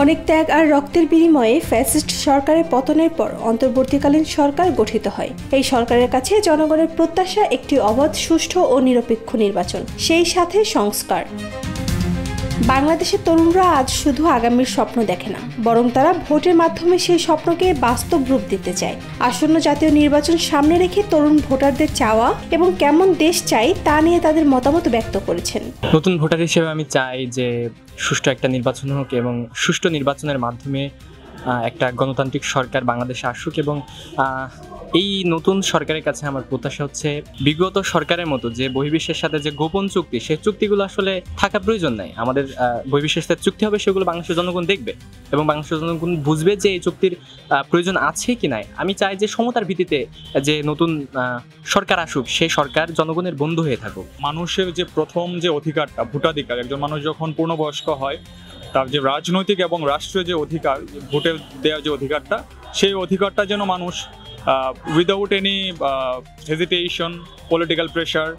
অনেক ত্যাগ আর রক্তের বিনিময়ে ফ্যাসিস্ট সরকারের পতনের পর অন্তর্বর্তীকালীন সরকার গঠিত হয়। এই সরকারের কাছে জনগণের প্রত্যাশা একটি অবাধ, সুষ্ঠু ও নিরপেক্ষ নির্বাচন, সেই সাথে সংস্কার। বাংলাদেশের তরুণরা আজ শুধু আগামীর স্বপ্ন দেখে না, বরং তারা ভোটের মাধ্যমে সেই স্বপ্নকে বাস্তব রূপ দিতে চায়। আসন্ন জাতীয় নির্বাচন সামনে রেখে তরুণ ভোটারদের চাওয়া এবং কেমন দেশ চাই তা নিয়ে তাদের মতামত ব্যক্ত করেছেন। নতুন ভোটার হিসেবে আমি চাই যে সুষ্ঠু একটা নির্বাচন হোক এবং সুষ্ঠু নির্বাচনের মাধ্যমে একটা গণতান্ত্রিক সরকার বাংলাদেশে আসুক। এবং এই নতুন সরকারের কাছে আমার প্রত্যাশা হচ্ছে বিগত সরকারের মতো যে বহির্বিশ্বের সাথে যে গোপন চুক্তি, সেই চুক্তিগুলো আসলে থাকা প্রয়োজন নাই। আমাদের বহির্বিশ্বের সাথে চুক্তি হবে, সেগুলো বাংলাদেশের জনগণ দেখবে এবং বাংলাদেশের জনগণ বুঝবে যে এই চুক্তির প্রয়োজন আছে কি নাই। আমি চাই যে সমতার ভিত্তিতে যে নতুন সরকার আসুক, সেই সরকার জনগণের বন্ধু হয়ে থাকুক। মানুষের যে প্রথম যে অধিকারটা, ভোটাধিকার, একজন মানুষ যখন পূর্ণবয়স্ক হয় তার যে রাজনৈতিক এবং রাষ্ট্রীয় যে অধিকার, ভোটে দেওয়ার যে অধিকারটা, সেই অধিকারটা যেন মানুষ without any hesitation, political pressure,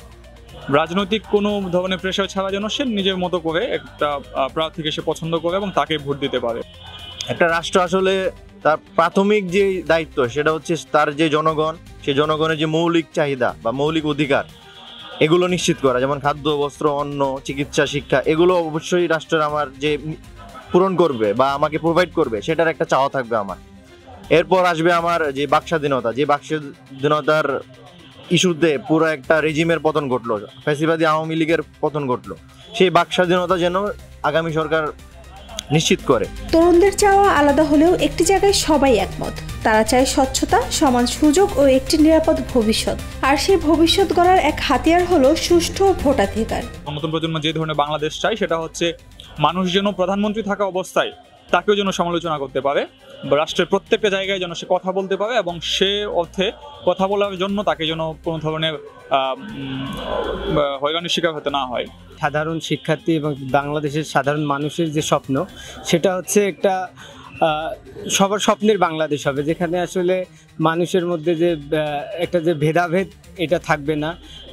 রাজনৈতিক কোনো ধরনের প্রেশার ছাড়া যেন সে নিজের মতো করে একটা প্রার্থীকে সে পছন্দ করে এবং তাকে ভোট দিতে পারে। একটা রাষ্ট্র আসলে তার প্রাথমিক যে দায়িত্ব সেটা হচ্ছে তার যে জনগণ, সেই জনগণের যে মৌলিক চাহিদা বা মৌলিক অধিকার, এগুলো নিশ্চিত করা, যেমন খাদ্য, বস্ত্র, অন্ন, চিকিৎসা, শিক্ষা, এগুলো অবশ্যই রাষ্ট্রের আমার যে পূরণ করবে বা আমাকে প্রোভাইড করবে, সেটার একটা চাওয়া থাকবে আমার। এরপর আসবে আমার যে বাকস্বাধীনতা, যে বাকস্বাধীনতার ইস্যুতে পুরো একটা রেজিমের পতন ঘটলো, ফ্যাসিবাদী আওয়ামী লীগের পতন ঘটলো, সেই বাকস্বাধীনতা যেন আগামী সরকার নিশ্চিত করে। তরুণদের চাওয়া আলাদা হলেও একটি জায়গায় সবাই একমত, তারা চায় স্বচ্ছতা, সমান সুযোগ ও একটি নিরাপদ ভবিষ্যৎ। আর সেই ভবিষ্যৎ গড়ার এক হাতিয়ার হলো সুষ্ঠু ভোটাধিকার। নতুন প্রজন্ম যে ধরনের বাংলাদেশ চাই সেটা হচ্ছে মানুষ যেন প্রধানমন্ত্রী থাকা অবস্থায় তাকেও যেন সমালোচনা করতে পারে, রাষ্ট্রের প্রত্যেকটা জায়গায় যেন সে কথা বলতে পারে এবং সে অর্থে কথা বলার জন্য তাকে যেন কোনো ধরনের হয়রানির শিকার হতে না হয়। সাধারণ শিক্ষার্থী এবং বাংলাদেশের সাধারণ মানুষের যে স্বপ্ন, সেটা হচ্ছে একটা সবার স্বপ্নের বাংলাদেশ হবে, যেখানে আসলে মানুষের মধ্যে যে একটা যে ভেদাভেদ, এটা থাকবে না,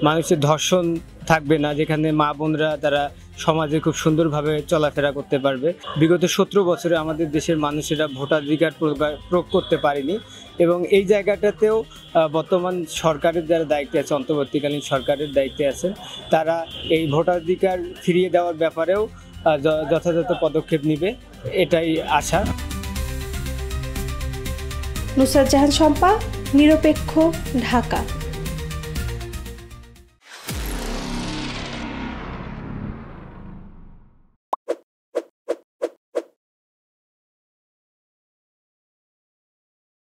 মানুষের ধর্ষণ থাকবে না, যেখানে মা বোনরা তারা সমাজে খুব সুন্দরভাবে চলাফেরা করতে পারবে। বিগত 17 বছরে আমাদের দেশের মানুষেরা ভোটাধিকার প্রয়োগ করতে পারেনি এবং এই জায়গাটাতেও বর্তমান সরকারের যারা দায়িত্বে আছে, অন্তর্বর্তীকালীন সরকারের দায়িত্বে আছেন, তারা এই ভোটাধিকার ফিরিয়ে দেওয়ার ব্যাপারেও যথাযথ পদক্ষেপ নেবে, এটাই আশা। নুসরাত জাহান শম্পা, নিরপেক্ষ, ঢাকা।